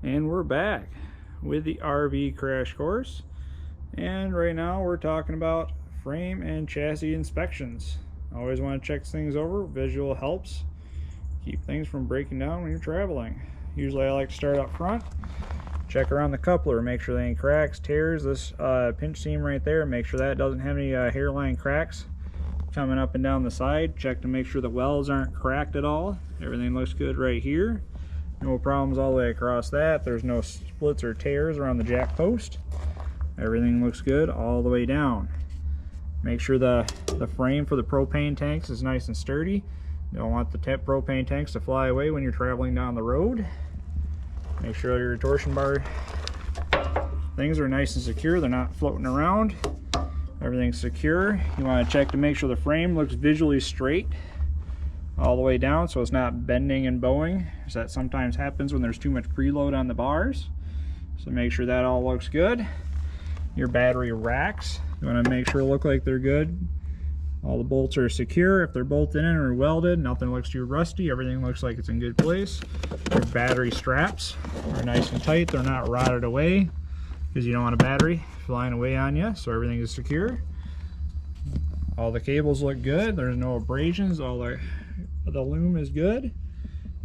And we're back with the RV crash course, and right now we're talking about frame and chassis inspections. Always want to check things over. Visual helps keep things from breaking down when you're traveling. Usually I like to start up front, check around the coupler, make sure there ain't cracks, tears. This pinch seam right there, make sure that doesn't have any hairline cracks coming up and down the side. Check to make sure the welds aren't cracked at all. Everything looks good right here. No problems all the way across that. There's no splits or tears around the jack post. Everything looks good all the way down. Make sure the frame for the propane tanks is nice and sturdy. Don't want the propane tanks to fly away when you're traveling down the road. Make sure your torsion bar things are nice and secure. They're not floating around. Everything's secure. You want to check to make sure the frame looks visually straight all the way down, so it's not bending and bowing, as that sometimes happens when there's too much preload on the bars. So make sure that all looks good. Your battery racks, you want to make sure look like they're good. All the bolts are secure. If they're bolted in or welded, nothing looks too rusty. Everything looks like it's in good place. Your battery straps are nice and tight. They're not rotted away, because you don't want a battery flying away on you, so everything is secure. All the cables look good. There's no abrasions. All the loom is good.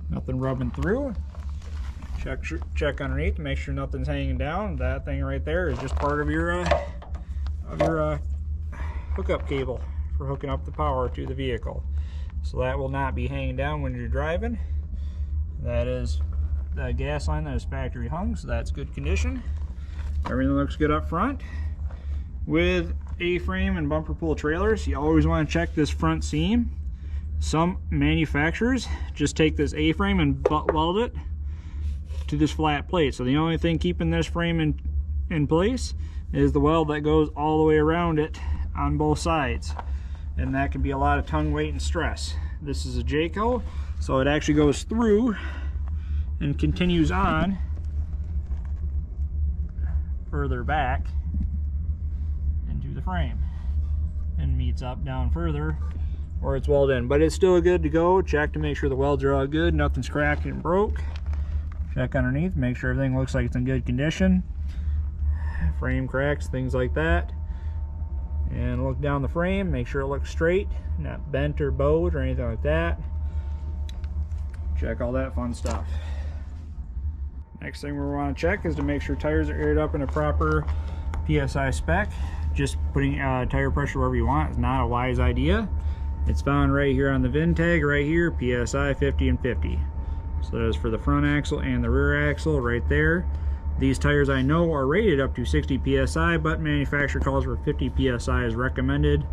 Nothing rubbing through. Check underneath to make sure nothing's hanging down. That thing right there is just part of your hookup cable for hooking up the power to the vehicle. So that will not be hanging down when you're driving. That is the gas line that is factory hung, so that's good condition. Everything looks good up front. With A-frame and bumper pull trailers, you always want to check this front seam. Some manufacturers just take this A-frame and butt weld it to this flat plate. So the only thing keeping this frame in place is the weld that goes all the way around it on both sides. And that can be a lot of tongue weight and stress. This is a Jayco, so it actually goes through and continues on further back into the frame and meets up down further where it's welded in. But it's still good to go. Check to make sure the welds are all good, nothing's cracked and broke. Check underneath, make sure everything looks like it's in good condition. Frame cracks, things like that. And look down the frame, make sure it looks straight, not bent or bowed or anything like that. Check all that fun stuff. Next thing we want to check is to make sure tires are aired up in a proper PSI spec. Just putting tire pressure wherever you want is not a wise idea. It's found right here on the VIN tag, right here, PSI 50 and 50. So that is for the front axle and the rear axle right there. These tires I know are rated up to 60 PSI, but manufacturer calls for 50 PSI is recommended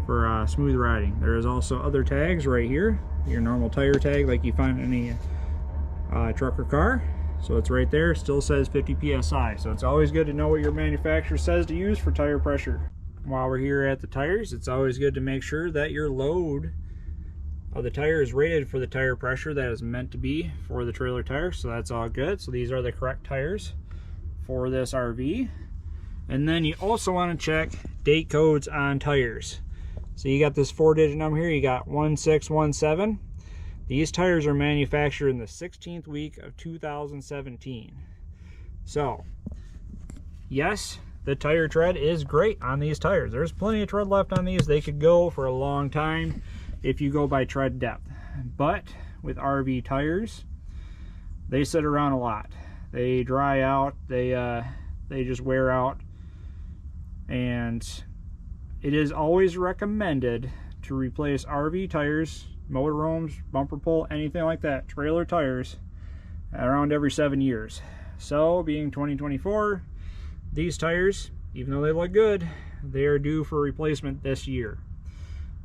for smooth riding. There is also other tags right here, your normal tire tag like you find in any truck or car. So it's right there, still says 50 PSI. So it's always good to know what your manufacturer says to use for tire pressure. While we're here at the tires, it's always good to make sure that your load of the tire is rated for the tire pressure that is meant to be for the trailer tire. So that's all good. So these are the correct tires for this RV. And then you also want to check date codes on tires. So you got this 4-digit number here, you got 1617. These tires are manufactured in the 16th week of 2017. So, yes, the tire tread is great on these tires. There's plenty of tread left on these. They could go for a long time if you go by tread depth. But with RV tires, they sit around a lot. They dry out, they just wear out. And it is always recommended to replace RV tires, motorhomes, bumper pull, anything like that, trailer tires, around every 7 years. So being 2024, these tires, even though they look good, they are due for replacement this year.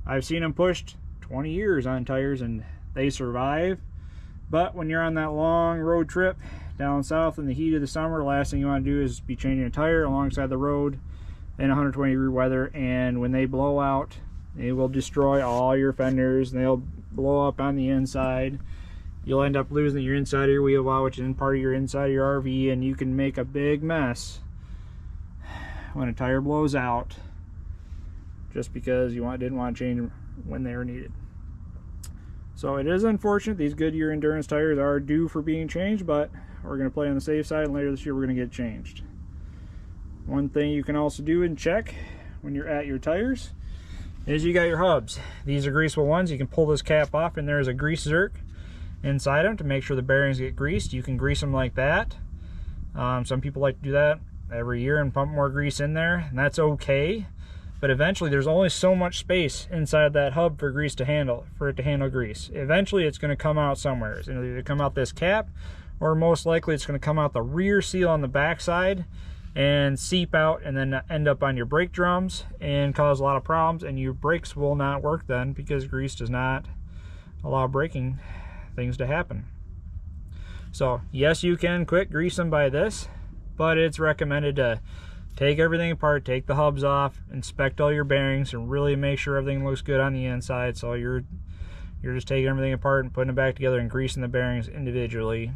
I've seen them pushed 20 years on tires and they survive. But when you're on that long road trip down south in the heat of the summer, the last thing you want to do is be changing a tire alongside the road in 120-degree weather, and when they blow out, they will destroy all your fenders and they'll blow up on the inside. You'll end up losing your inside of your wheel well, which is in part of your inside of your RV, and you can make a big mess when a tire blows out just because you didn't want to change them when they were needed. So it is unfortunate. These Goodyear Endurance tires are due for being changed, but we're going to play on the safe side, and later this year we're going to get it changed. One thing you can also do and check when you're at your tires is you got your hubs. These are greasable ones. You can pull this cap off and there's a grease zerk inside them to make sure the bearings get greased. You can grease them like that. Some people like to do that every year and pump more grease in there, and that's okay. But eventually there's only so much space inside that hub for grease to handle, for it to handle grease. Eventually it's going to come out somewhere. It's going to either come out this cap, or most likely it's going to come out the rear seal on the back side and seep out and then end up on your brake drums and cause a lot of problems, and your brakes will not work then because grease does not allow braking things to happen. So yes, you can quick grease them by this, but it's recommended to take everything apart, take the hubs off, inspect all your bearings, and really make sure everything looks good on the inside. So you're just taking everything apart and putting it back together and greasing the bearings individually.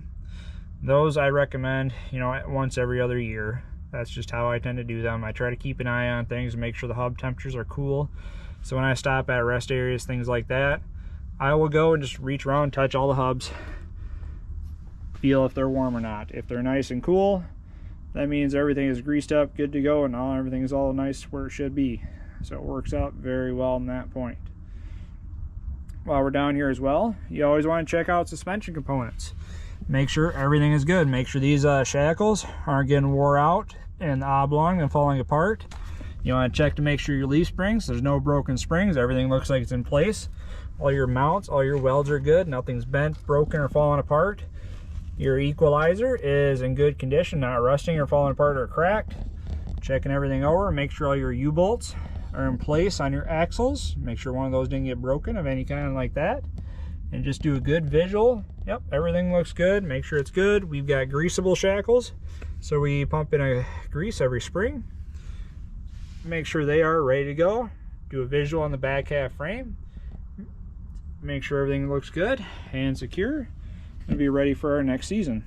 Those I recommend, you know, once every other year. That's just how I tend to do them. I try to keep an eye on things and make sure the hub temperatures are cool. So when I stop at rest areas, things like that, I will go and just reach around, touch all the hubs, feel if they're warm or not. If they're nice and cool, that means everything is greased up, good to go, and everything is all nice where it should be. So it works out very well in that point. While we're down here as well, you always want to check out suspension components. Make sure everything is good. Make sure these shackles aren't getting wore out and oblong and falling apart. You want to check to make sure your leaf springs, there's no broken springs, everything looks like it's in place. All your mounts, all your welds are good, nothing's bent, broken, or falling apart. Your equalizer is in good condition, not rusting or falling apart or cracked. Checking everything over, make sure all your U-bolts are in place on your axles. Make sure one of those didn't get broken of any kind like that. And just do a good visual. Yep, everything looks good. Make sure it's good. We've got greasable shackles, so we pump in a grease every spring. Make sure they are ready to go. Do a visual on the back half frame. Make sure everything looks good and secure, and be ready for our next season.